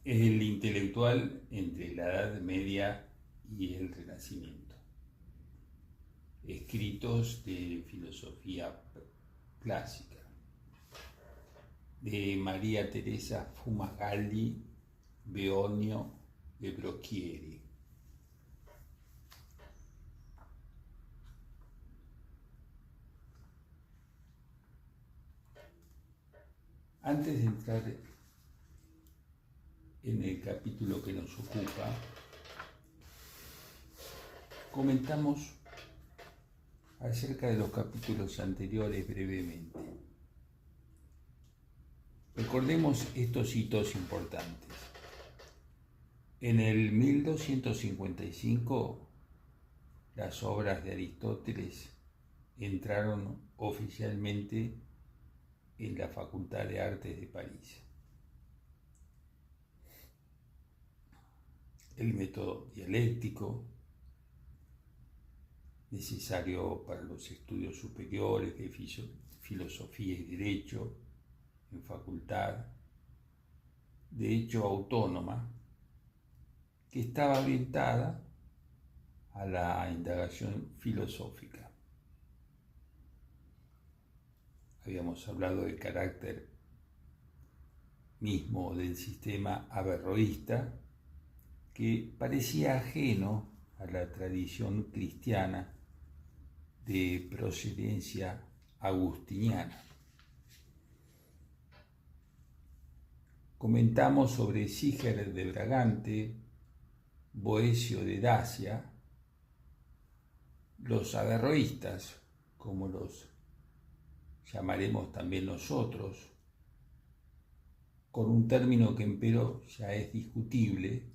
El intelectual entre la Edad Media y el Renacimiento. Escritos de filosofía clásica. De María Teresa Fumagalli, Beonio de Brocchieri. Antes de entrar en el capítulo que nos ocupa, comentamos acerca de los capítulos anteriores brevemente. Recordemos estos hitos importantes. En el 1255, las obras de Aristóteles entraron oficialmente en la Facultad de Artes de París. El método dialéctico, necesario para los estudios superiores de filosofía y derecho, en facultad, de hecho autónoma, que estaba orientada a la indagación filosófica. Habíamos hablado del carácter mismo del sistema averroísta, que parecía ajeno a la tradición cristiana de procedencia agustiniana. Comentamos sobre Siger de Bragante, Boecio de Dacia, los averroístas, como los llamaremos también nosotros, con un término que empero ya es discutible,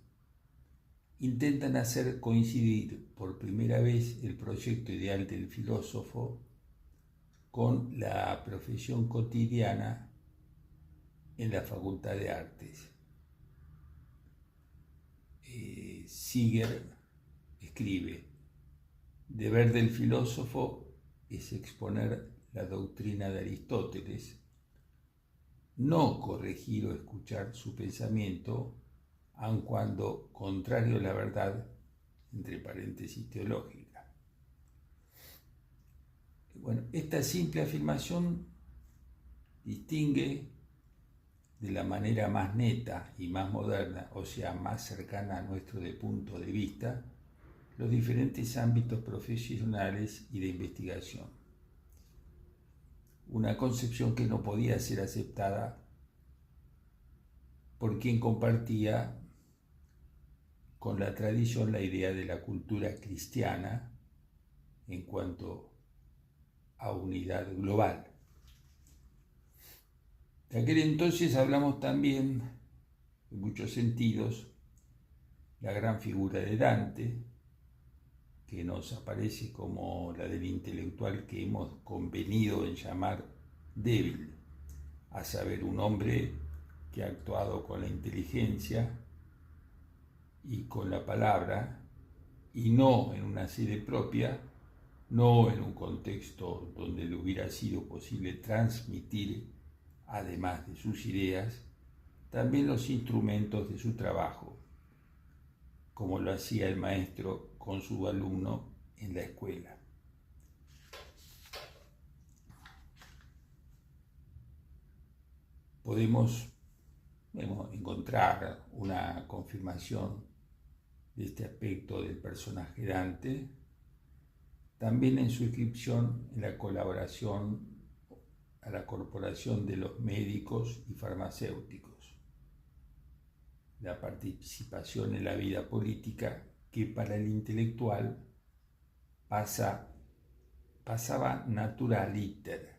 intentan hacer coincidir por primera vez el proyecto ideal del filósofo con la profesión cotidiana en la Facultad de Artes. Siger escribe: deber del filósofo es exponer la doctrina de Aristóteles, no corregir o escuchar su pensamiento, aun cuando contrario a la verdad, entre paréntesis teológica. Bueno, esta simple afirmación distingue de la manera más neta y más moderna, o sea, más cercana a nuestro punto de vista, los diferentes ámbitos profesionales y de investigación. Una concepción que no podía ser aceptada por quien compartía con la tradición la idea de la cultura cristiana en cuanto a unidad global. De aquel entonces hablamos también, en muchos sentidos, la gran figura de Dante, que nos aparece como la del intelectual que hemos convenido en llamar débil, a saber, un hombre que ha actuado con la inteligencia y con la palabra, y no en una sede propia, no en un contexto donde le hubiera sido posible transmitir, además de sus ideas, también los instrumentos de su trabajo, como lo hacía el maestro con su alumno en la escuela. Podemos encontrar una confirmación de este aspecto del personaje Dante, también en su inscripción en la colaboración a la corporación de los médicos y farmacéuticos, la participación en la vida política que para el intelectual pasaba naturaliter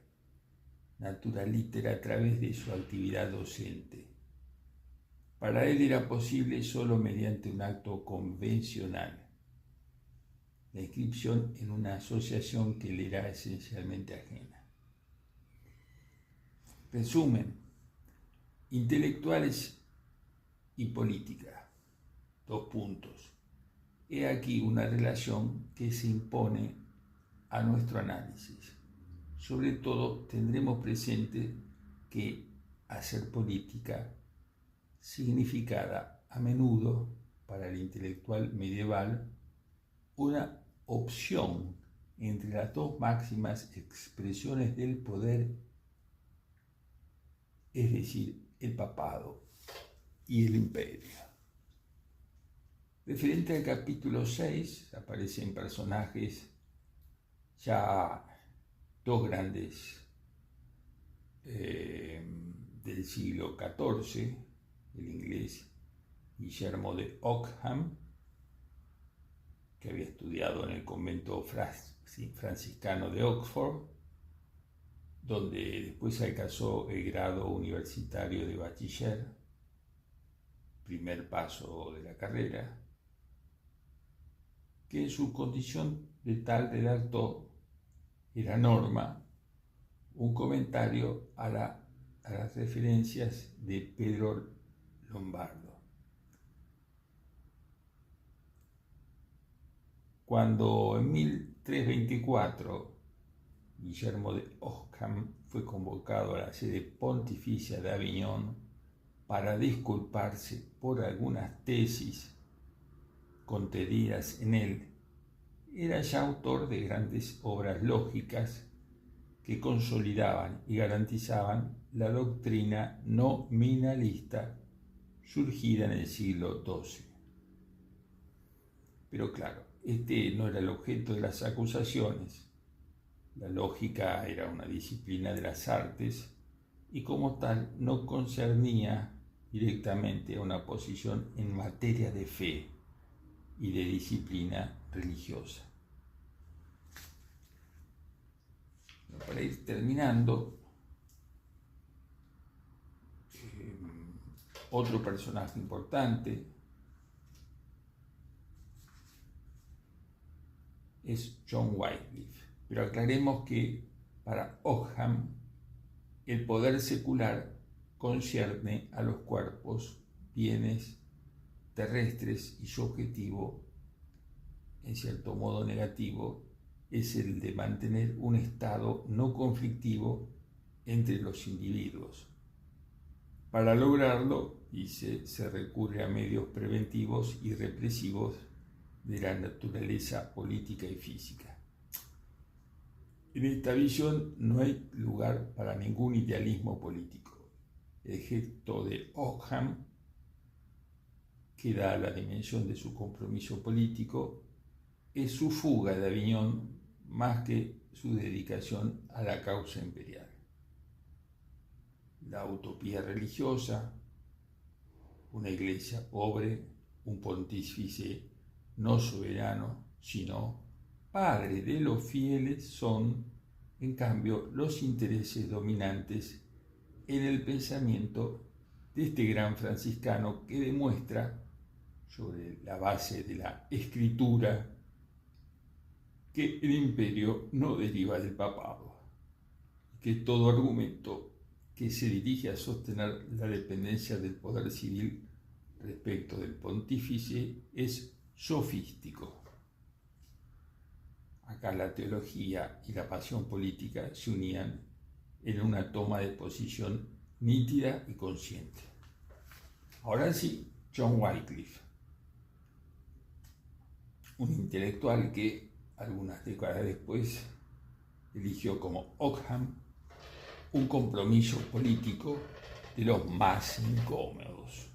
a través de su actividad docente. Para él era posible solo mediante un acto convencional, la inscripción en una asociación que le era esencialmente ajena. Resumen: intelectuales y política. 2 puntos. He aquí una relación que se impone a nuestro análisis. Sobre todo tendremos presente que hacer política significada a menudo para el intelectual medieval una opción entre las dos máximas expresiones del poder, es decir, el papado y el imperio. Referente al capítulo 6, aparecen personajes ya dos grandes del siglo XIV, el inglés Guillermo de Ockham, que había estudiado en el convento franciscano de Oxford, donde después alcanzó el grado universitario de bachiller, primer paso de la carrera, que en su condición de tal redactó, era norma, un comentario a las referencias de Pedro Lombardo. Cuando en 1324 Guillermo de Ockham fue convocado a la sede pontificia de Aviñón para disculparse por algunas tesis contenidas en él, era ya autor de grandes obras lógicas que consolidaban y garantizaban la doctrina nominalista surgida en el siglo XII. Pero claro, este no era el objeto de las acusaciones. La lógica era una disciplina de las artes y como tal no concernía directamente a una posición en materia de fe y de disciplina religiosa. Para ir terminando, otro personaje importante es John Wycliffe, pero aclaremos que para Ockham el poder secular concierne a los cuerpos, bienes terrestres y su objetivo, en cierto modo negativo, es el de mantener un estado no conflictivo entre los individuos. Para lograrlo, dice, se recurre a medios preventivos y represivos de la naturaleza política y física. En esta visión no hay lugar para ningún idealismo político. El gesto de Ockham, que da la dimensión de su compromiso político, es su fuga de Aviñón más que su dedicación a la causa imperial. La utopía religiosa, una iglesia pobre, un pontífice no soberano, sino padre de los fieles, son, en cambio, los intereses dominantes en el pensamiento de este gran franciscano que demuestra, sobre la base de la escritura, que el imperio no deriva del papado, que todo argumento que se dirige a sostener la dependencia del poder civil respecto del pontífice es sofístico. Acá la teología y la pasión política se unían en una toma de posición nítida y consciente. Ahora sí, John Wycliffe, un intelectual que algunas décadas después eligió como Ockham un compromiso político de los más incómodos.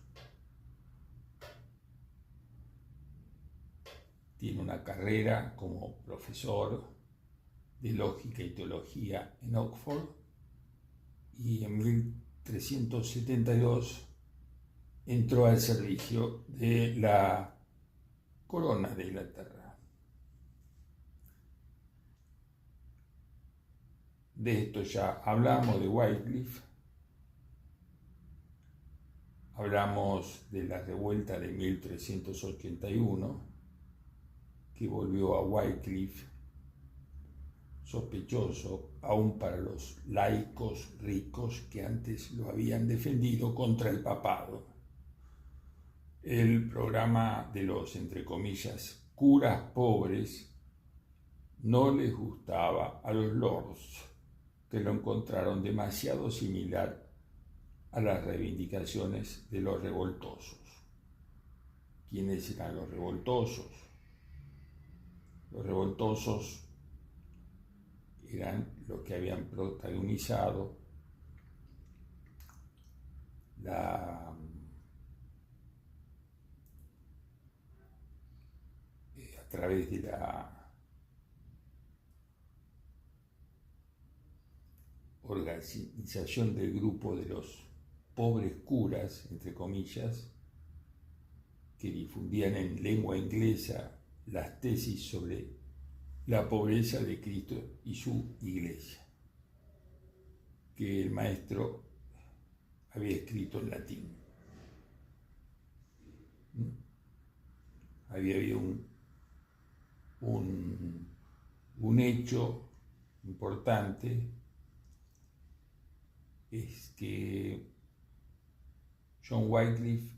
Tiene una carrera como profesor de lógica y teología en Oxford y en 1372 entró al servicio de la corona de Inglaterra. De esto ya hablamos de Wycliffe, hablamos de la revuelta de 1381, que volvió a Wycliffe sospechoso aún para los laicos ricos que antes lo habían defendido contra el papado. El programa de los, entre comillas, curas pobres no les gustaba a los lords, que lo encontraron demasiado similar a las reivindicaciones de los revoltosos. ¿Quiénes eran los revoltosos? Los revoltosos eran los que habían protagonizado a través de la organización del grupo de los pobres curas, entre comillas, que difundían en lengua inglesa las tesis sobre la pobreza de Cristo y su iglesia, que el maestro había escrito en latín. Había habido un hecho importante, es que John Wycliffe,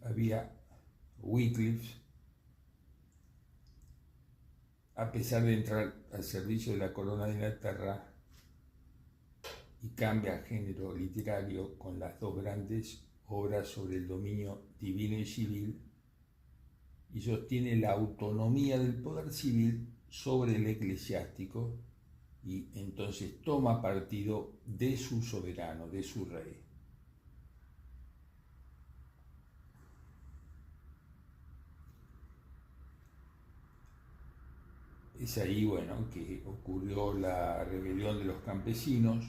a pesar de entrar al servicio de la corona de Inglaterra y cambia género literario con las dos grandes obras sobre el dominio divino y civil, y sostiene la autonomía del poder civil sobre el eclesiástico, y entonces toma partido de su soberano, de su rey. Es ahí, que ocurrió la rebelión de los campesinos,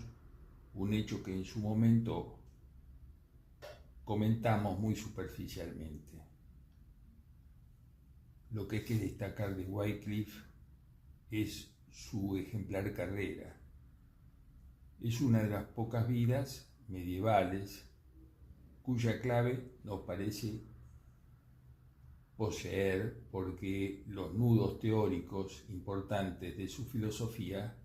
un hecho que en su momento comentamos muy superficialmente. Lo que hay que destacar de Wycliffe es su ejemplar carrera. Es una de las pocas vidas medievales cuya clave nos parece poseer, porque los nudos teóricos importantes de su filosofía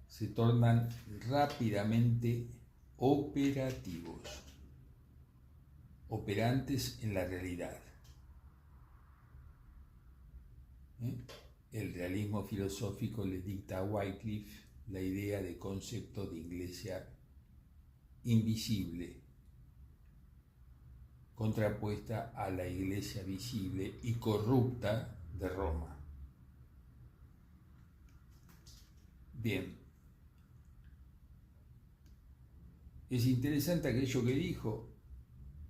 se tornan rápidamente operativos, operantes en la realidad. El realismo filosófico le dicta a Wycliffe la idea de concepto de iglesia invisible, contrapuesta a la iglesia visible y corrupta de Roma. Bien, es interesante aquello que dijo.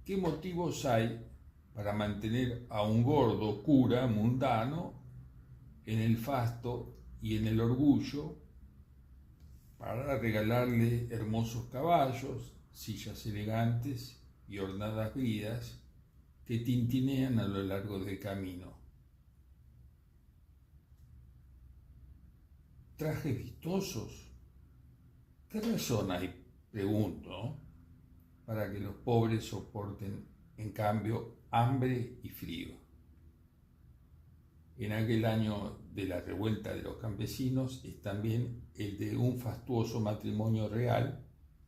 ¿Qué motivos hay para mantener a un gordo cura mundano en el fasto y en el orgullo, para regalarle hermosos caballos, sillas elegantes y ornadas vidas que tintinean a lo largo del camino? ¿Trajes vistosos? ¿Qué razón hay, pregunto, para que los pobres soporten, en cambio, hambre y frío? En aquel año de la revuelta de los campesinos es también el de un fastuoso matrimonio real,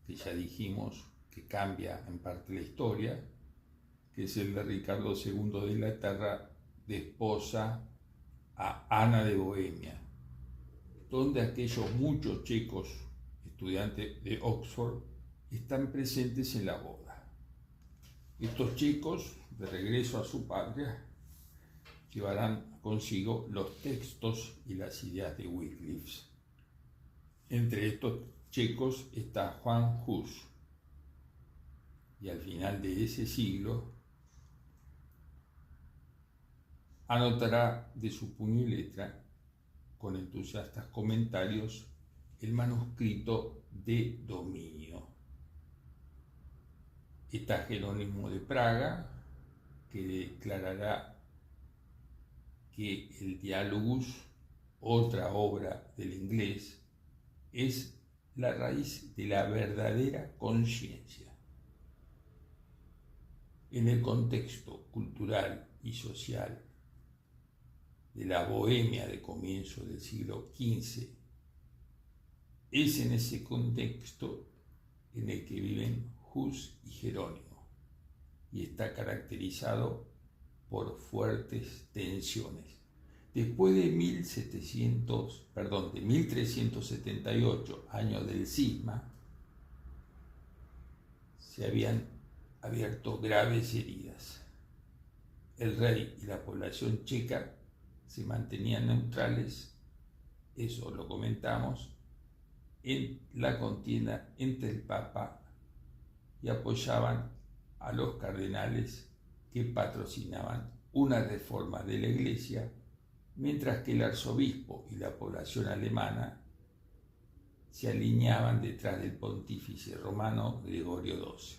que ya dijimos que cambia en parte la historia, que es el de Ricardo II de Inglaterra, de esposa a Ana de Bohemia, donde aquellos muchos checos estudiantes de Oxford están presentes en la boda. Estos chicos, de regreso a su patria, llevarán consigo los textos y las ideas de Wycliffe. Entre estos checos está Juan Hus, y al final de ese siglo anotará de su puño y letra, con entusiastas comentarios, el manuscrito de dominio. Está Jerónimo de Praga, que declarará que el Dialogus, otra obra del inglés, es la raíz de la verdadera conciencia. En el contexto cultural y social de la Bohemia de comienzo del siglo XV, es en ese contexto en el que viven Hus y Jerónimo, y está caracterizado por fuertes tensiones. Después de 1378, año del cisma, se habían abierto graves heridas. El rey y la población checa se mantenían neutrales, eso lo comentamos, en la contienda entre el Papa y apoyaban a los cardenales que patrocinaban una reforma de la Iglesia, mientras que el arzobispo y la población alemana se alineaban detrás del pontífice romano Gregorio XII.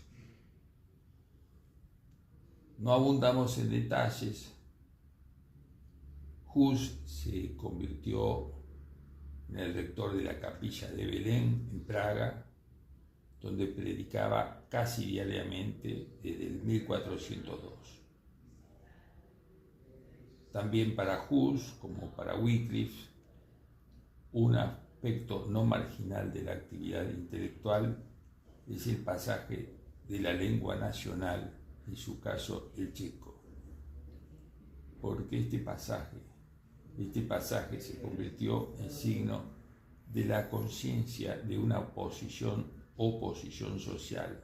No abundamos en detalles. Hus se convirtió en el rector de la capilla de Belén en Praga, donde predicaba casi diariamente desde el 1402. También para Hus, como para Wycliffe, un aspecto no marginal de la actividad intelectual es el pasaje de la lengua nacional, en su caso el checo, porque este pasaje se convirtió en signo de la conciencia de una oposición social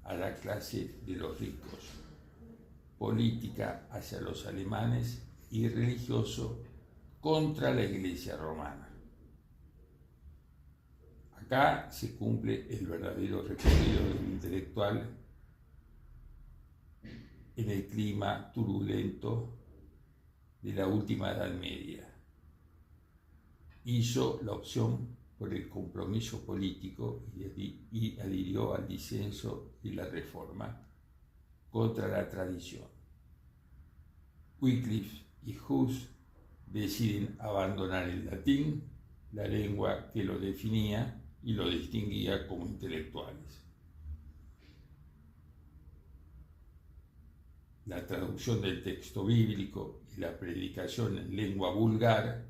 a la clase de los ricos, política hacia los alemanes y religioso contra la Iglesia romana. Acá se cumple el verdadero recorrido del intelectual en el clima turbulento de la última Edad Media. Hizo la opción por el compromiso político y adhirió al disenso y la reforma contra la tradición. Wycliffe y Hus deciden abandonar el latín, la lengua que lo definía y lo distinguía como intelectuales. La traducción del texto bíblico y la predicación en lengua vulgar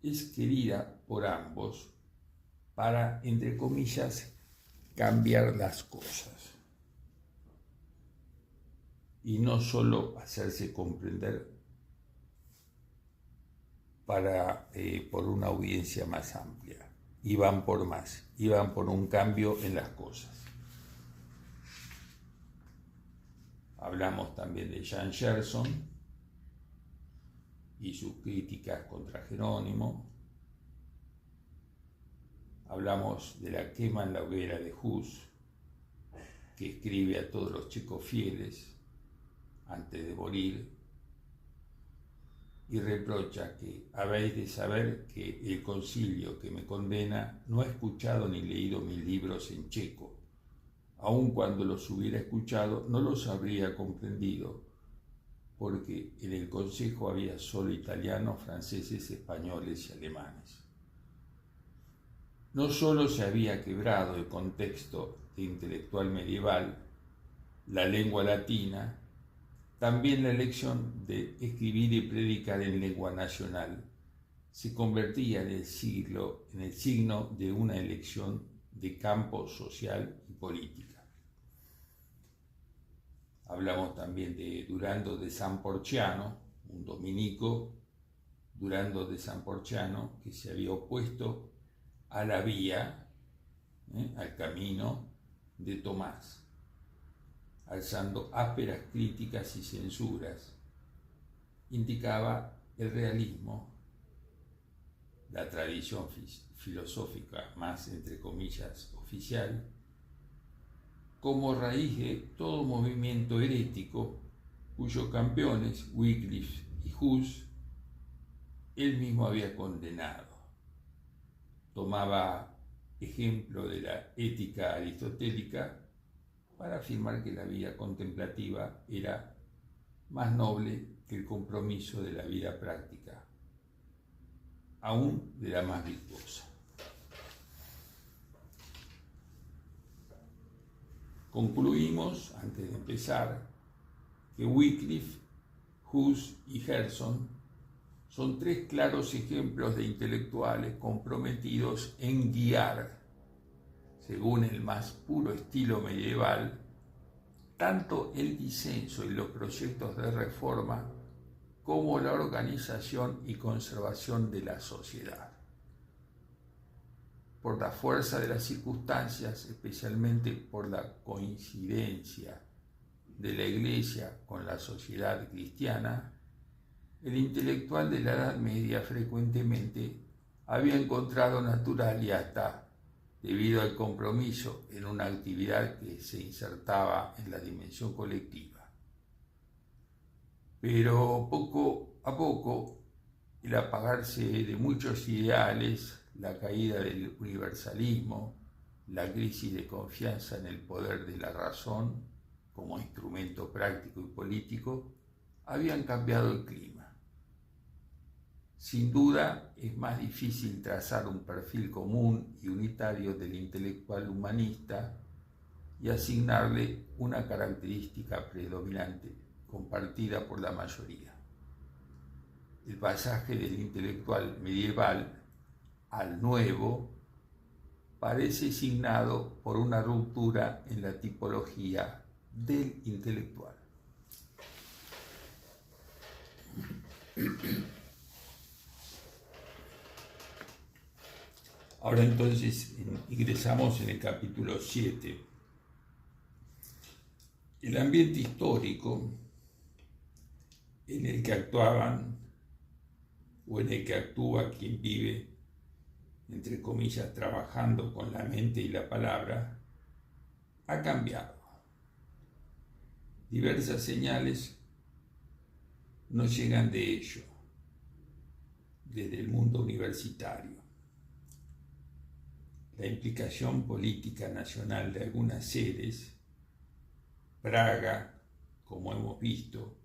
es querida por ambos para, entre comillas, cambiar las cosas y no solo hacerse comprender por una audiencia más amplia. Iban por más, iban por un cambio en las cosas. Hablamos también de Jean Gerson y sus críticas contra Jerónimo. Hablamos de la quema en la hoguera de Hus, que escribe a todos los checos fieles antes de morir y reprocha que habéis de saber que el concilio que me condena no ha escuchado ni leído mis libros en checo. Aun cuando los hubiera escuchado, no los habría comprendido, porque en el consejo había solo italianos, franceses, españoles y alemanes. No solo se había quebrado el contexto de intelectual medieval, la lengua latina, también la elección de escribir y predicar en lengua nacional se convertía en el signo de una elección de campo social y política. Hablamos también de Durando de San Porciano, un dominico, Durando de San Porciano, que se había opuesto a la vía, al camino de Tomás, alzando ásperas críticas y censuras. Indicaba el realismo, la tradición filosófica más, entre comillas, oficial, como raíz de todo movimiento herético cuyos campeones, Wycliffe y Hus, él mismo había condenado. Tomaba ejemplo de la ética aristotélica para afirmar que la vida contemplativa era más noble que el compromiso de la vida práctica, aún de la más virtuosa. Concluimos, antes de empezar, que Wycliffe, Hus y Gerson son tres claros ejemplos de intelectuales comprometidos en guiar, según el más puro estilo medieval, tanto el disenso y los proyectos de reforma como la organización y conservación de la sociedad. por la fuerza de las circunstancias, especialmente por la coincidencia de la Iglesia con la sociedad cristiana, el intelectual de la Edad Media frecuentemente había encontrado natural y hasta debido al compromiso en una actividad que se insertaba en la dimensión colectiva. Pero poco a poco, el apagarse de muchos ideales, la caída del universalismo, la crisis de confianza en el poder de la razón como instrumento práctico y político, habían cambiado el clima. Sin duda, es más difícil trazar un perfil común y unitario del intelectual humanista y asignarle una característica predominante, compartida por la mayoría. El pasaje del intelectual medieval al nuevo parece signado por una ruptura en la tipología del intelectual. Ahora entonces ingresamos en el capítulo 7. El ambiente histórico en el que actuaban o en el que actúa quien vive, entre comillas, trabajando con la mente y la palabra, ha cambiado. Diversas señales nos llegan de ello, desde el mundo universitario. La implicación política nacional de algunas sedes, Praga, como hemos visto,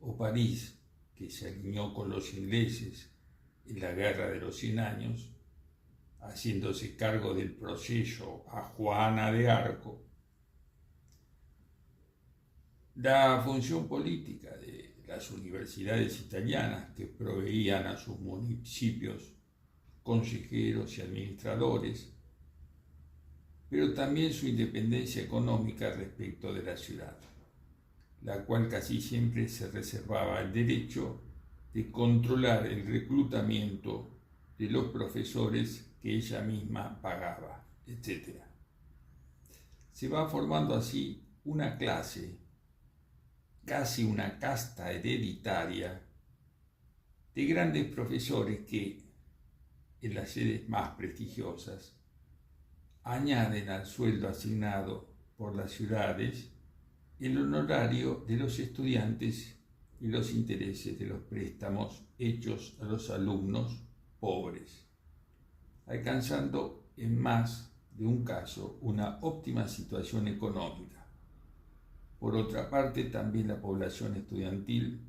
o París, que se alineó con los ingleses en la Guerra de los 100 años, haciéndose cargo del proceso a Juana de Arco. La función política de las universidades italianas, que proveían a sus municipios consejeros y administradores, pero también su independencia económica respecto de la ciudad, la cual casi siempre se reservaba el derecho de controlar el reclutamiento de los profesores que ella misma pagaba, etc. Se va formando así una clase, casi una casta hereditaria, de grandes profesores que, en las sedes más prestigiosas, añaden al sueldo asignado por las ciudades el honorario de los estudiantes y los intereses de los préstamos hechos a los alumnos pobres, alcanzando en más de un caso una óptima situación económica. Por otra parte, también la población estudiantil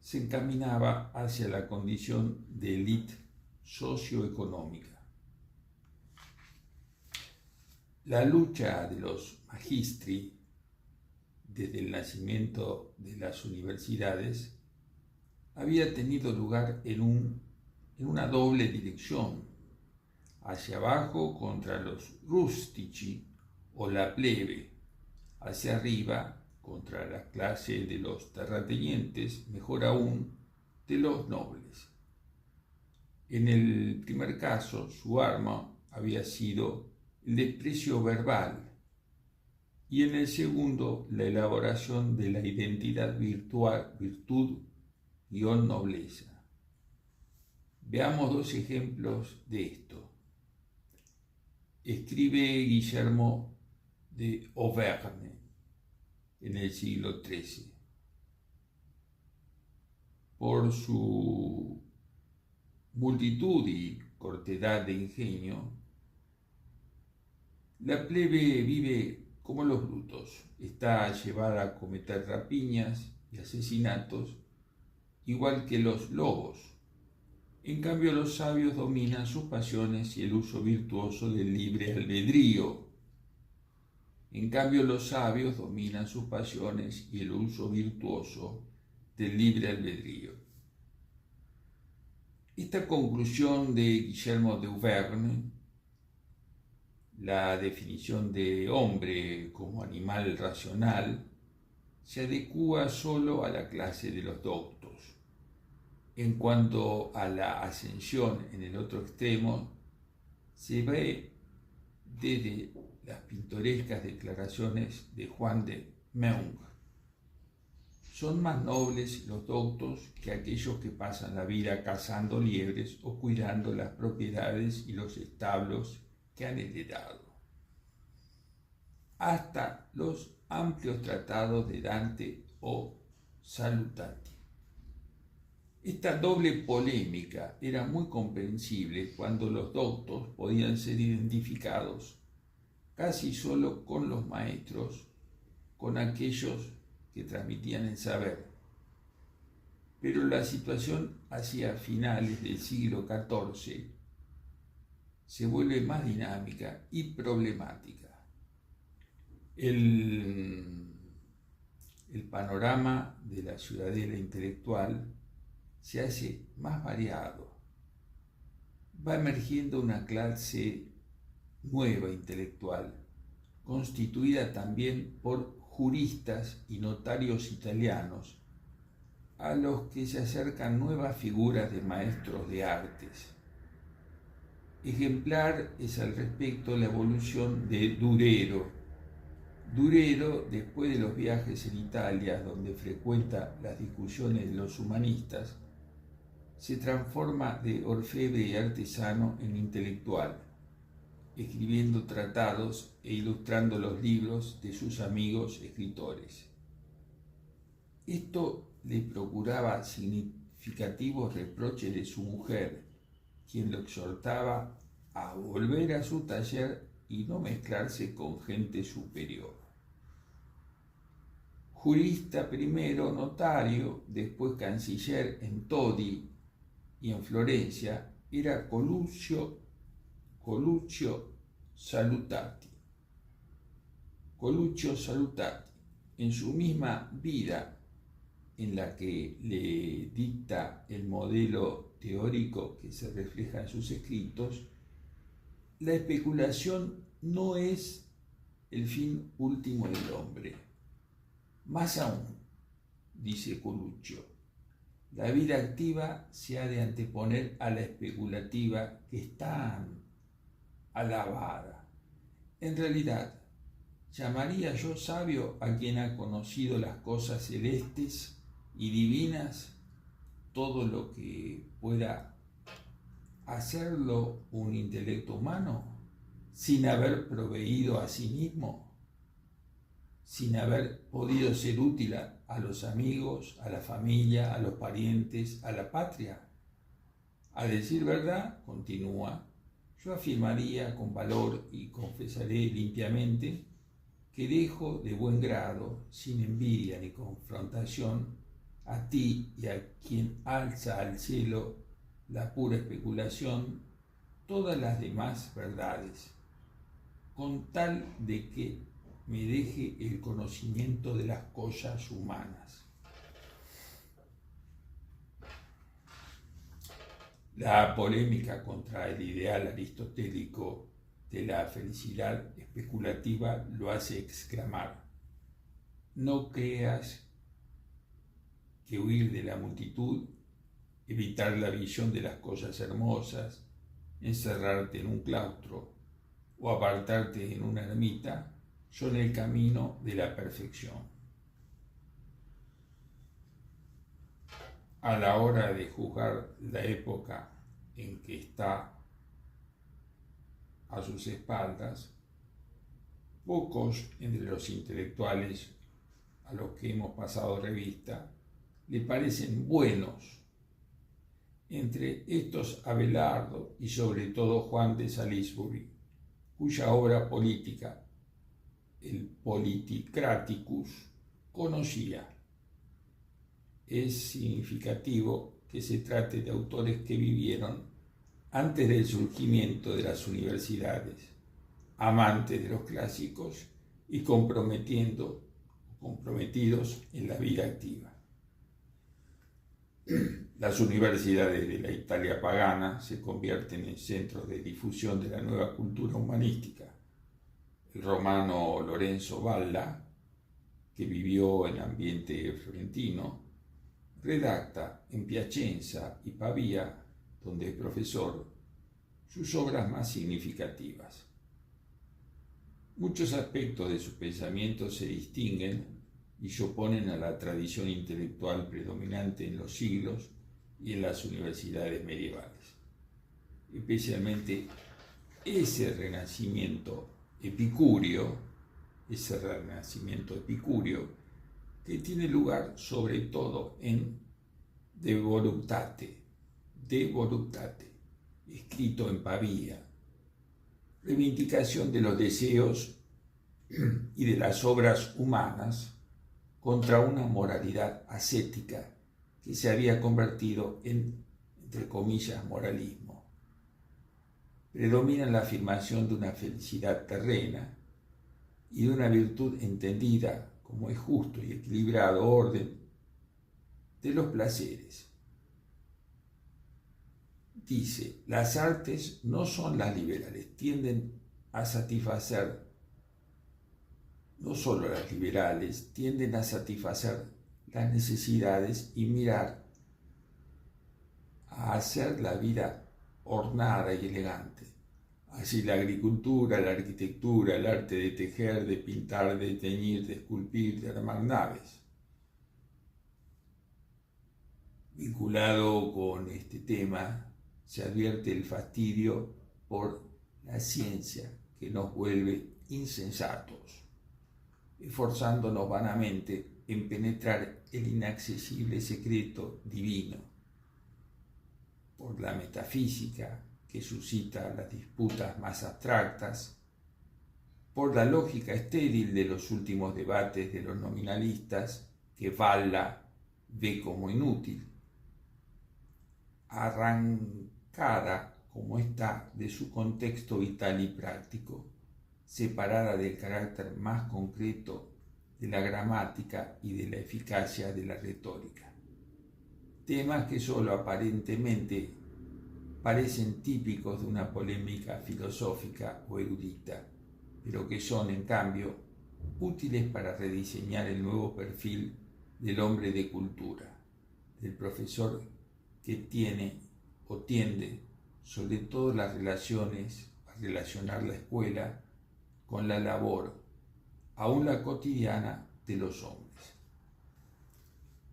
se encaminaba hacia la condición de élite socioeconómica. La lucha de los magistri desde el nacimiento de las universidades había tenido lugar en una doble dirección, hacia abajo contra los rustici o la plebe, hacia arriba contra la clase de los terratenientes, mejor aún, de los nobles. En el primer caso, su arma había sido el desprecio verbal y en el segundo, la elaboración de la identidad virtud-nobleza. Veamos dos ejemplos de esto. Escribe Guillermo de Auvergne en el siglo XIII. Por su multitud y cortedad de ingenio, la plebe vive como los brutos, está llevada a cometer rapiñas y asesinatos, igual que los lobos. En cambio, los sabios dominan sus pasiones y el uso virtuoso del libre albedrío. En cambio, los sabios dominan sus pasiones y el uso virtuoso del libre albedrío. Esta conclusión de Guillermo de Auvergne, la definición de hombre como animal racional, se adecúa solo a la clase de los doctos. En cuanto a la ascensión en el otro extremo, se ve desde las pintorescas declaraciones de Juan de Meung. Son más nobles los doctos que aquellos que pasan la vida cazando liebres o cuidando las propiedades y los establos que han heredado. Hasta los amplios tratados de Dante o Salutati. Esta doble polémica era muy comprensible cuando los doctos podían ser identificados casi solo con los maestros, con aquellos que transmitían el saber. Pero la situación hacia finales del siglo XIV se vuelve más dinámica y problemática. El panorama de la ciudadela intelectual se hace más variado. Va emergiendo una clase nueva intelectual, constituida también por juristas y notarios italianos, a los que se acercan nuevas figuras de maestros de artes. Ejemplar es al respecto la evolución de Durero. Durero, después de los viajes en Italia, donde frecuenta las discusiones de los humanistas, se transforma de orfebre y artesano en intelectual, escribiendo tratados e ilustrando los libros de sus amigos escritores. Esto le procuraba significativos reproches de su mujer, quien lo exhortaba a volver a su taller y no mezclarse con gente superior. Jurista primero, notario, después canciller en Todi y en Florencia, era Coluccio Salutati. Coluccio Salutati, en su misma vida en la que le dicta el modelo teórico que se refleja en sus escritos, la especulación no es el fin último del hombre. Más aún, dice Coluccio, la vida activa se ha de anteponer a la especulativa que es tan alabada. En realidad, ¿llamaría yo sabio a quien ha conocido las cosas celestes y divinas, todo lo que pueda hacerlo un intelecto humano, sin haber proveído a sí mismo, sin haber podido ser útil a los amigos, a la familia, a los parientes, a la patria? A decir verdad, continúa, yo afirmaría con valor y confesaré limpiamente que dejo de buen grado, sin envidia ni confrontación, a ti y a quien alza al cielo la pura especulación, todas las demás verdades, con tal de que me deje el conocimiento de las cosas humanas. La polémica contra el ideal aristotélico de la felicidad especulativa lo hace exclamar: no creas que huir de la multitud, evitar la visión de las cosas hermosas, encerrarte en un claustro o apartarte en una ermita son el camino de la perfección. A la hora de juzgar la época en que está a sus espaldas, pocos entre los intelectuales a los que hemos pasado revista le parecen buenos. Entre estos Abelardo y sobre todo Juan de Salisbury, cuya obra política, el Politicraticus, conocía. Es significativo que se trate de autores que vivieron antes del surgimiento de las universidades, amantes de los clásicos y comprometidos en la vida activa. Las universidades de la Italia pagana se convierten en centros de difusión de la nueva cultura humanística. El romano Lorenzo Valla, que vivió en ambiente florentino, redacta en Piacenza y Pavía, donde es profesor, sus obras más significativas. Muchos aspectos de su pensamiento se distinguen y se oponen a la tradición intelectual predominante en los siglos y en las universidades medievales, especialmente ese renacimiento epicúreo que tiene lugar sobre todo en De Voluptate, escrito en Pavía, reivindicación de los deseos y de las obras humanas contra una moralidad ascética que se había convertido en, entre comillas, moralismo. Predomina la afirmación de una felicidad terrena y de una virtud entendida como es justo y equilibrado orden de los placeres. Dice, las artes no son las liberales, tienden a satisfacer, no solo las liberales, tienden a satisfacer las necesidades y mirar a hacer la vida ornada y elegante. Así la agricultura, la arquitectura, el arte de tejer, de pintar, de teñir, de esculpir, de armar naves. Vinculado con este tema, se advierte el fastidio por la ciencia que nos vuelve insensatos, esforzándonos vanamente en penetrar el inaccesible secreto divino, por la metafísica que suscita las disputas más abstractas, por la lógica estéril de los últimos debates de los nominalistas que Valla ve como inútil, arrancada como está de su contexto vital y práctico, separada del carácter más concreto de la gramática y de la eficacia de la retórica. Temas que solo aparentemente parecen típicos de una polémica filosófica o erudita, pero que son, en cambio, útiles para rediseñar el nuevo perfil del hombre de cultura, del profesor que tiene o tiende sobre todo las relaciones, a relacionar la escuela con la labor, aún la cotidiana, de los hombres.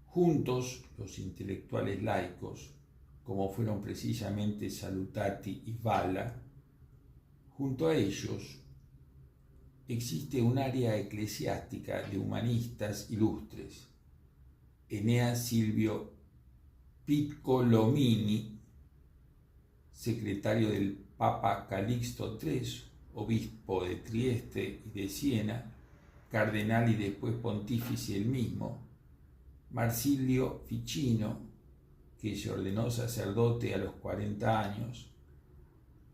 Juntos, los intelectuales laicos, como fueron precisamente Salutati y Valla, junto a ellos existe un área eclesiástica de humanistas ilustres, Eneas Silvio Piccolomini, secretario del Papa Calixto III, obispo de Trieste y de Siena, cardenal y después pontífice él mismo, Marsilio Ficino, que se ordenó sacerdote a los 40 años,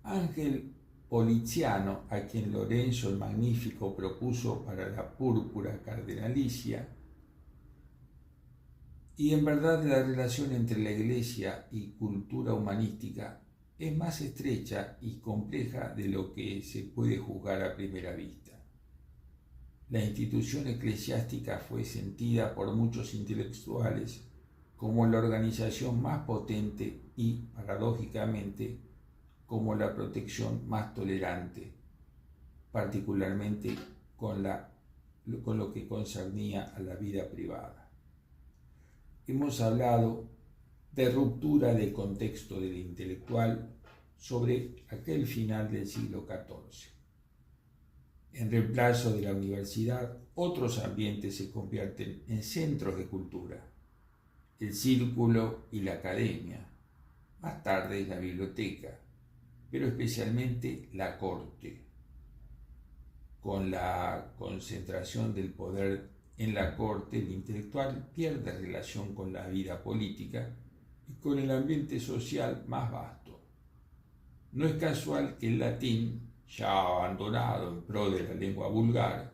Ángel Poliziano, a quien Lorenzo el Magnífico propuso para la púrpura cardenalicia, y en verdad la relación entre la Iglesia y cultura humanística es más estrecha y compleja de lo que se puede juzgar a primera vista. La institución eclesiástica fue sentida por muchos intelectuales como la organización más potente y, paradójicamente, como la protección más tolerante, particularmente con lo que concernía a la vida privada. Hemos hablado de ruptura del contexto del intelectual sobre aquel final del siglo XIV. En reemplazo de la universidad, otros ambientes se convierten en centros de cultura, el círculo y la academia, más tarde la biblioteca, pero especialmente la corte. Con la concentración del poder en la corte, el intelectual pierde relación con la vida política y con el ambiente social más vasto. No es casual que el latín, ya abandonado en pro de la lengua vulgar,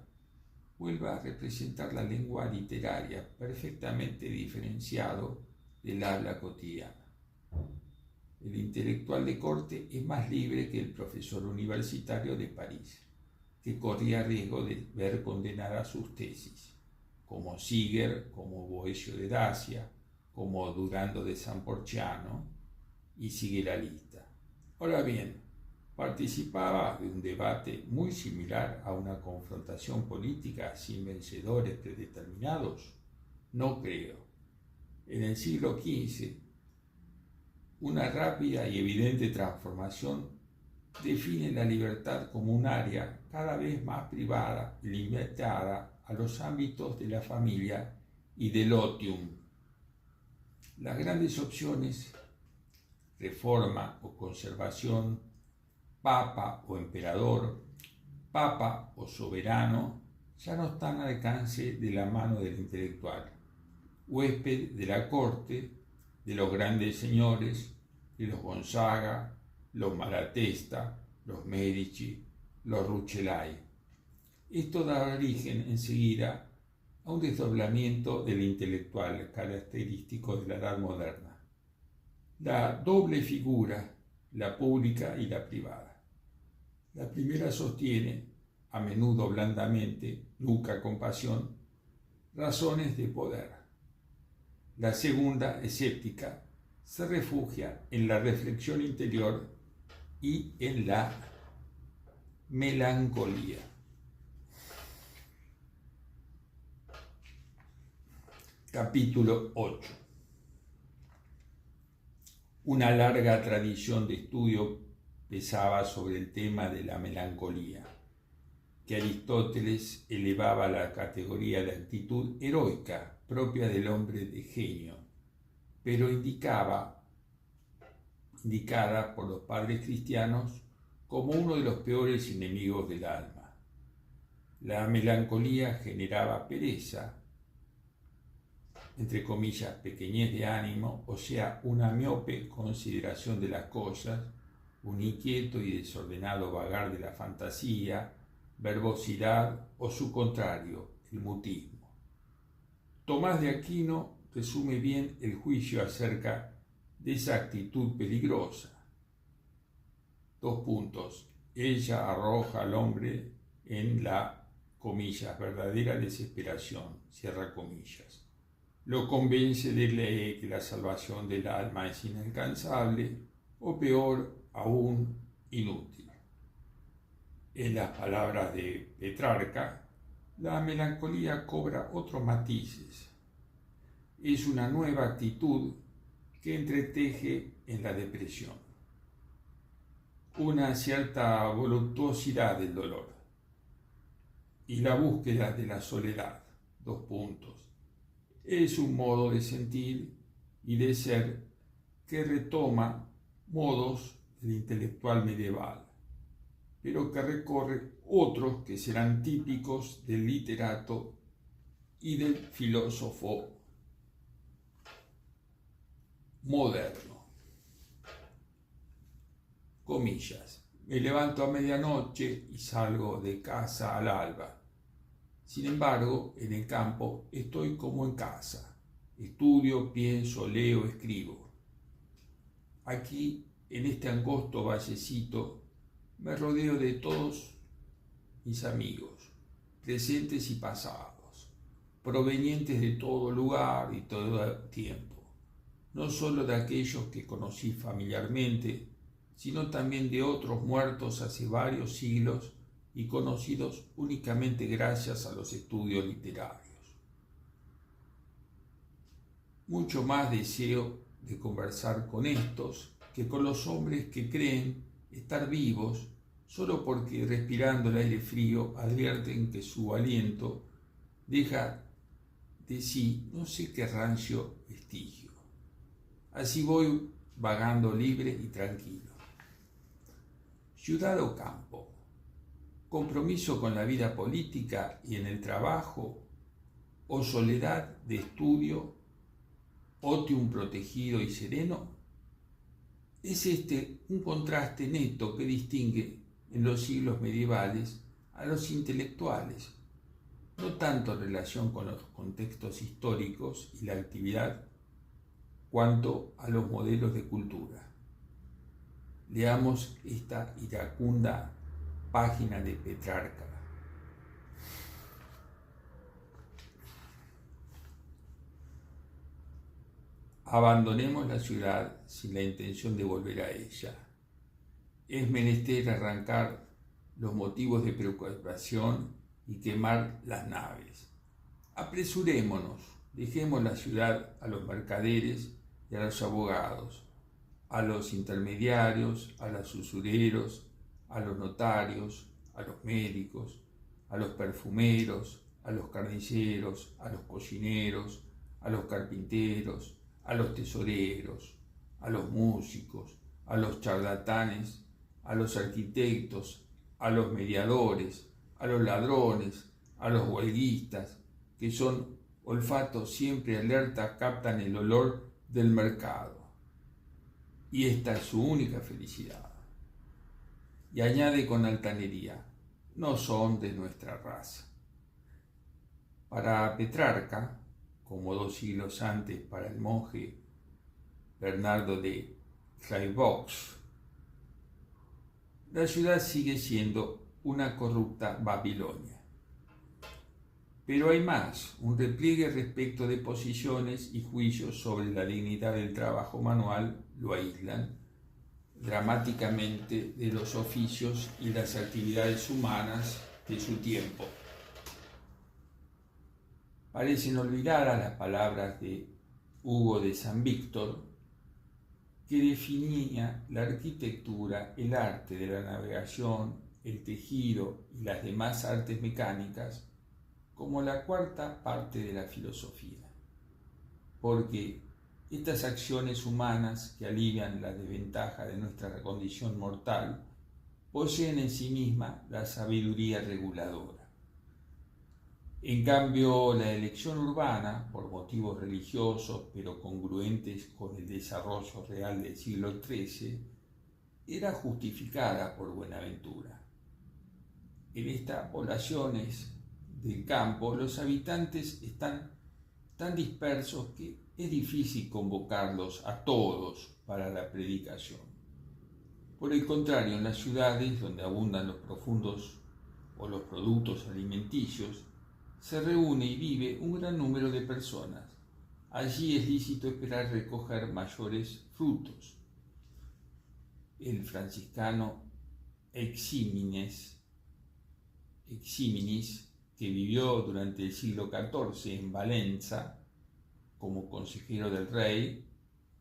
vuelva a representar la lengua literaria, perfectamente diferenciado del habla cotidiana. El intelectual de corte es más libre que el profesor universitario de París, que corría riesgo de ver condenadas sus tesis, como Siger, como Boecio de Dacia, como Durando de San Porciano, y sigue la lista. Ahora bien, participaba de un debate muy similar a una confrontación política sin vencedores predeterminados? No creo. En el siglo XV, una rápida y evidente transformación define la libertad como un área cada vez más privada y limitada a los ámbitos de la familia y del otium. Las grandes opciones, reforma o conservación, papa o emperador, papa o soberano, ya no están al alcance de la mano del intelectual, huésped de la corte, de los grandes señores, de los Gonzaga, los Malatesta, los Medici, los Rucellai. Esto da origen enseguida a un desdoblamiento del intelectual característico de la edad moderna. La doble figura, la pública y la privada. La primera sostiene, a menudo blandamente, nunca con pasión, razones de poder. La segunda, escéptica, se refugia en la reflexión interior y en la melancolía. Capítulo 8. Una larga tradición de estudio pesaba sobre el tema de la melancolía, que Aristóteles elevaba a la categoría de actitud heroica propia del hombre de genio, pero indicada por los padres cristianos como uno de los peores enemigos del alma. La melancolía generaba pereza, entre comillas, pequeñez de ánimo, o sea, una miope consideración de las cosas, un inquieto y desordenado vagar de la fantasía, verbosidad o su contrario, el mutismo. Tomás de Aquino resume bien el juicio acerca de esa actitud peligrosa. 2 puntos. Ella arroja al hombre en la, comillas, verdadera desesperación, cierra comillas. Lo convence de que la salvación del alma es inalcanzable, o peor aún, inútil. En las palabras de Petrarca, la melancolía cobra otros matices. Es una nueva actitud que entreteje en la depresión. Una cierta voluptuosidad del dolor y la búsqueda de la soledad. 2 puntos. Es un modo de sentir y de ser que retoma modos del intelectual medieval, pero que recorre otros que serán típicos del literato y del filósofo moderno. Comillas. Me levanto a medianoche y salgo de casa al alba. Sin embargo, en el campo estoy como en casa. Estudio, pienso, leo, escribo. Aquí, en este angosto vallecito, me rodeo de todos mis amigos, presentes y pasados, provenientes de todo lugar y todo tiempo, no solo de aquellos que conocí familiarmente, sino también de otros muertos hace varios siglos y conocidos únicamente gracias a los estudios literarios. Mucho más deseo de conversar con estos que con los hombres que creen estar vivos solo porque respirando el aire frío advierten que su aliento deja de sí no sé qué rancio vestigio. Así voy vagando libre y tranquilo. Ciudad o campo, compromiso con la vida política y en el trabajo, o soledad de estudio, otium protegido y sereno. Es este un contraste neto que distingue en los siglos medievales a los intelectuales, no tanto en relación con los contextos históricos y la actividad, cuanto a los modelos de cultura. Leamos esta iracunda página de Petrarca. Abandonemos la ciudad sin la intención de volver a ella. es menester arrancar los motivos de preocupación y quemar las naves. Apresurémonos, dejemos la ciudad a los mercaderes y a los abogados, a los intermediarios, a los usureros, a los notarios, a los médicos, a los perfumeros, a los carniceros, a los cocineros, a los carpinteros, a los tesoreros, a los músicos, a los charlatanes, a los arquitectos, a los mediadores, a los ladrones, a los huelguistas, que son olfatos siempre alerta, captan el olor del mercado. Y esta es su única felicidad. Y añade con altanería, no son de nuestra raza. Para Petrarca, como 2 siglos antes para el monje Bernardo de Clairvaux, la ciudad sigue siendo una corrupta Babilonia. Pero hay más, un repliegue respecto de posiciones y juicios sobre la dignidad del trabajo manual lo aíslan dramáticamente de los oficios y las actividades humanas de su tiempo. Parecen olvidadas las palabras de Hugo de San Víctor, que definía la arquitectura, el arte de la navegación, el tejido y las demás artes mecánicas como la cuarta parte de la filosofía, porque estas acciones humanas que alivian la desventaja de nuestra condición mortal poseen en sí misma la sabiduría reguladora. En cambio, la elección urbana, por motivos religiosos pero congruentes con el desarrollo real del siglo XIII, era justificada por Buenaventura. En estas poblaciones del campo, los habitantes están tan dispersos que es difícil convocarlos a todos para la predicación. Por el contrario, en las ciudades, donde abundan los profundos o los productos alimenticios, se reúne y vive un gran número de personas. Allí es lícito esperar recoger mayores frutos. El franciscano Exímenes, que vivió durante el siglo XIV en Valencia como consejero del rey,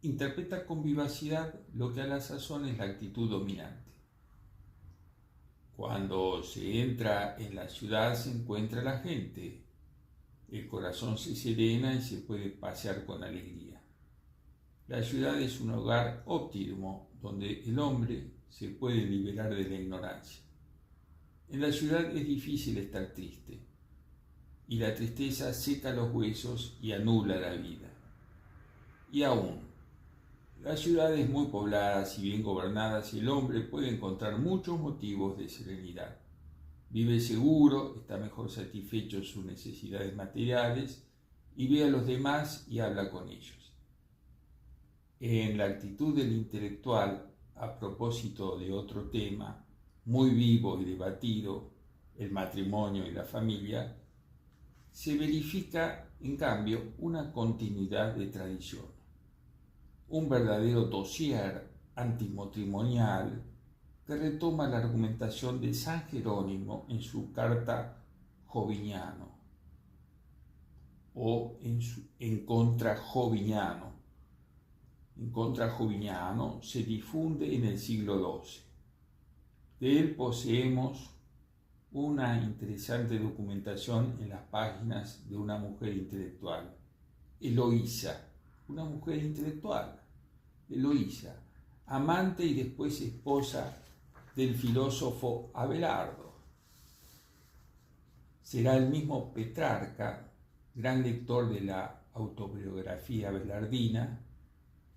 interpreta con vivacidad lo que a la sazón es la actitud dominante. Cuando se entra en la ciudad se encuentra la gente, el corazón se serena y se puede pasear con alegría. La ciudad es un hogar óptimo donde el hombre se puede liberar de la ignorancia. En la ciudad es difícil estar triste, y la tristeza seca los huesos y anula la vida. Y aún, las ciudades muy pobladas y bien gobernadas, el hombre puede encontrar muchos motivos de serenidad. Vive seguro, está mejor satisfecho en sus necesidades materiales y ve a los demás y habla con ellos. En la actitud del intelectual, a propósito de otro tema muy vivo y debatido, el matrimonio y la familia, se verifica, en cambio, una continuidad de tradición, un verdadero dossier antimatrimonial que retoma la argumentación de San Jerónimo en su carta Joviniano o en contra Joviniano. En contra Joviniano se difunde en el siglo XII. De él poseemos una interesante documentación en las páginas de una mujer intelectual, Eloísa, una mujer intelectual, Eloísa, amante y después esposa del filósofo Abelardo. Será el mismo Petrarca, gran lector de la autobiografía abelardina,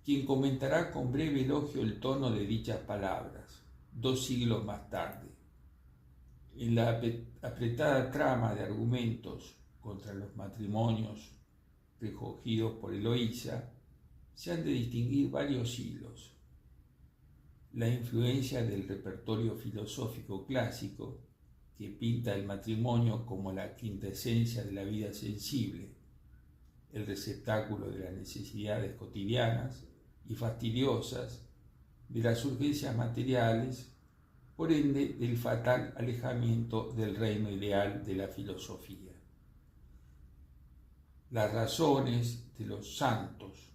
quien comentará con breve elogio el tono de dichas palabras, 2 siglos más tarde. En la apretada trama de argumentos contra los matrimonios recogidos por Eloísa, se han de distinguir varios hilos. La influencia del repertorio filosófico clásico, que pinta el matrimonio como la quintesencia de la vida sensible, el receptáculo de las necesidades cotidianas y fastidiosas, de las urgencias materiales por ende del fatal alejamiento del reino ideal de la filosofía. Las razones de los santos,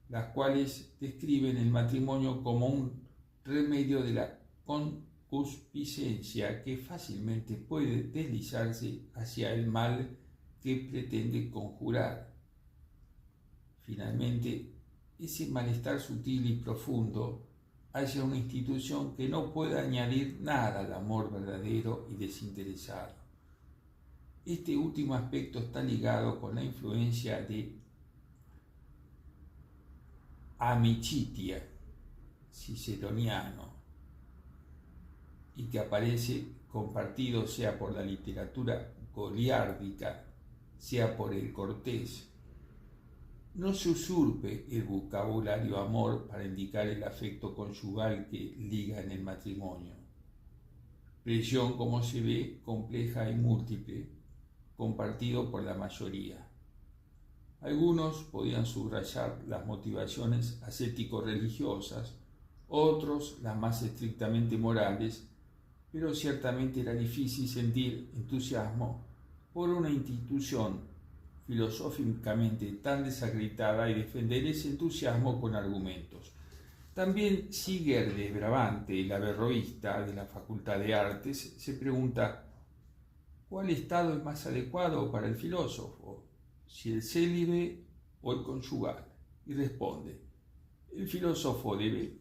las cuales describen el matrimonio como un remedio de la concupiscencia que fácilmente puede deslizarse hacia el mal que pretende conjurar. Finalmente, ese malestar sutil y profundo hacia una institución que no puede añadir nada al amor verdadero y desinteresado. Este último aspecto está ligado con la influencia de Amicitia, ciceroniano, y que aparece compartido sea por la literatura goliárdica, sea por el cortés. No se usurpe el vocabulario amor para indicar el afecto conyugal que liga en el matrimonio. Presión, como se ve, compleja y múltiple, compartido por la mayoría. Algunos podían subrayar las motivaciones ascético-religiosas, otros las más estrictamente morales, pero ciertamente era difícil sentir entusiasmo por una institución filosóficamente tan desacreditada y defender ese entusiasmo con argumentos. También Siger de Brabante, el averroísta de la Facultad de Artes, se pregunta: ¿cuál estado es más adecuado para el filósofo, si el célibe o el conyugal? Y responde: el filósofo debe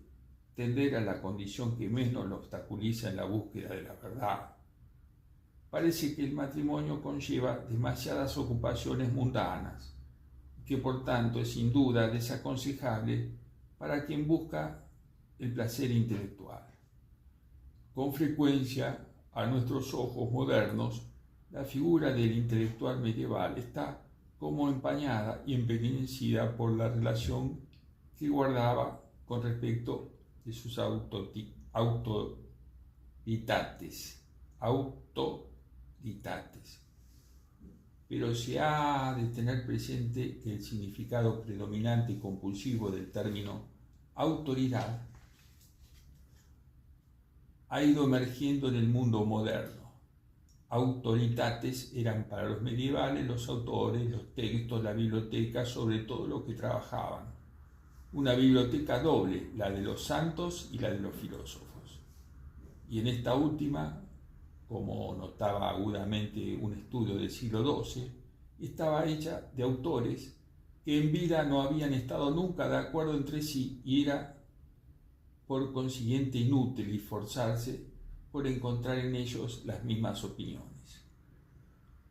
tender a la condición que menos lo obstaculiza en la búsqueda de la verdad. Parece que el matrimonio conlleva demasiadas ocupaciones mundanas, que por tanto es sin duda desaconsejable para quien busca el placer intelectual. Con frecuencia, a nuestros ojos modernos, la figura del intelectual medieval está como empañada y empequeñecida por la relación que guardaba con respecto de sus autoditates. Pero se ha de tener presente que el significado predominante y compulsivo del término autoridad ha ido emergiendo en el mundo moderno. Autoritates eran para los medievales los autores, los textos, la biblioteca, sobre todo lo que trabajaban. Una biblioteca doble, la de los santos y la de los filósofos. Y en esta última, como notaba agudamente un estudio del siglo XII, estaba hecha de autores que en vida no habían estado nunca de acuerdo entre sí y era por consiguiente inútil esforzarse por encontrar en ellos las mismas opiniones.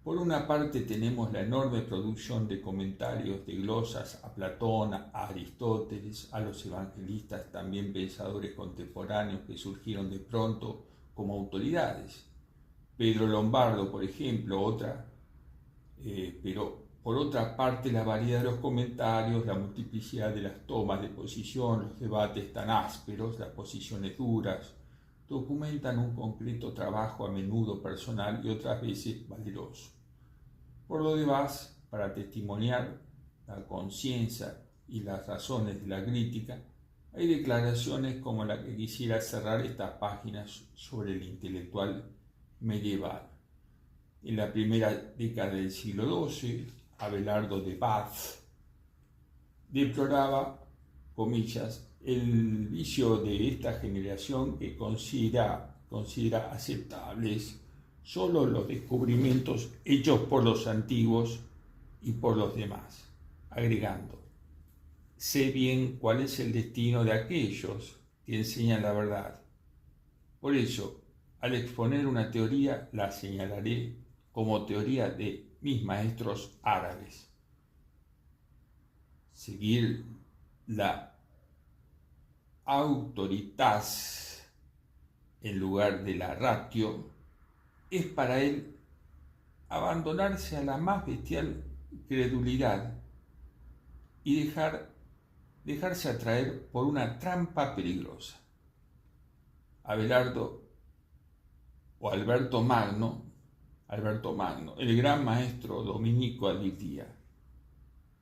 Por una parte tenemos la enorme producción de comentarios, de glosas a Platón, a Aristóteles, a los evangelistas, también pensadores contemporáneos que surgieron de pronto como autoridades. Pedro Lombardo, por ejemplo, pero por otra parte la variedad de los comentarios, la multiplicidad de las tomas de posición, los debates tan ásperos, las posiciones duras, documentan un concreto trabajo a menudo personal y otras veces valeroso. Por lo demás, para testimoniar la conciencia y las razones de la crítica, hay declaraciones como la que quisiera cerrar estas páginas sobre el intelectual medieval. En la primera década del siglo XII, Abelardo de Bath deploraba, comillas, el vicio de esta generación que considera aceptables solo los descubrimientos hechos por los antiguos y por los demás, agregando: sé bien cuál es el destino de aquellos que enseñan la verdad. Por eso, al exponer una teoría, la señalaré como teoría de mis maestros árabes. Seguir la autoritas en lugar de la ratio es para él abandonarse a la más bestial credulidad y dejarse atraer por una trampa peligrosa. Abelardo o Alberto Magno, el gran maestro dominico,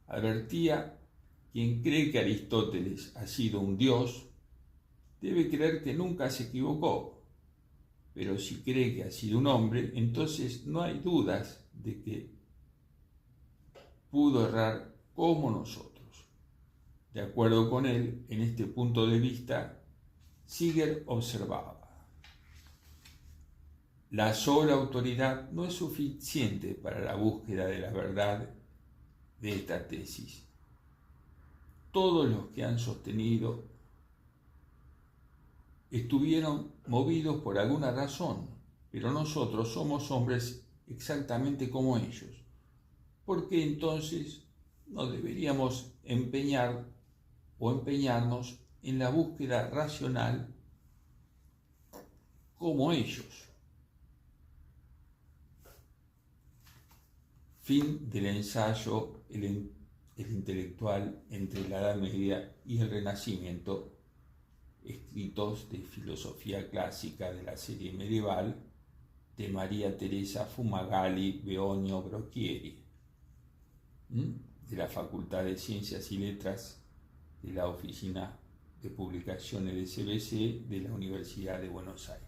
advertía: quien cree que Aristóteles ha sido un dios, debe creer que nunca se equivocó, pero si cree que ha sido un hombre, entonces no hay dudas de que pudo errar como nosotros. De acuerdo con él, en este punto de vista, Seeger observaba: la sola autoridad no es suficiente para la búsqueda de la verdad de esta tesis. Todos los que han sostenido estuvieron movidos por alguna razón, pero nosotros somos hombres exactamente como ellos. ¿Por qué entonces no deberíamos empeñarnos en la búsqueda racional como ellos? Fin del ensayo El intelectual entre la Edad Media y el Renacimiento, escritos de filosofía clásica de la serie medieval de María Teresa Fumagalli Beonio Brocchieri, de la Facultad de Ciencias y Letras de la Oficina de Publicaciones de CBC de la Universidad de Buenos Aires.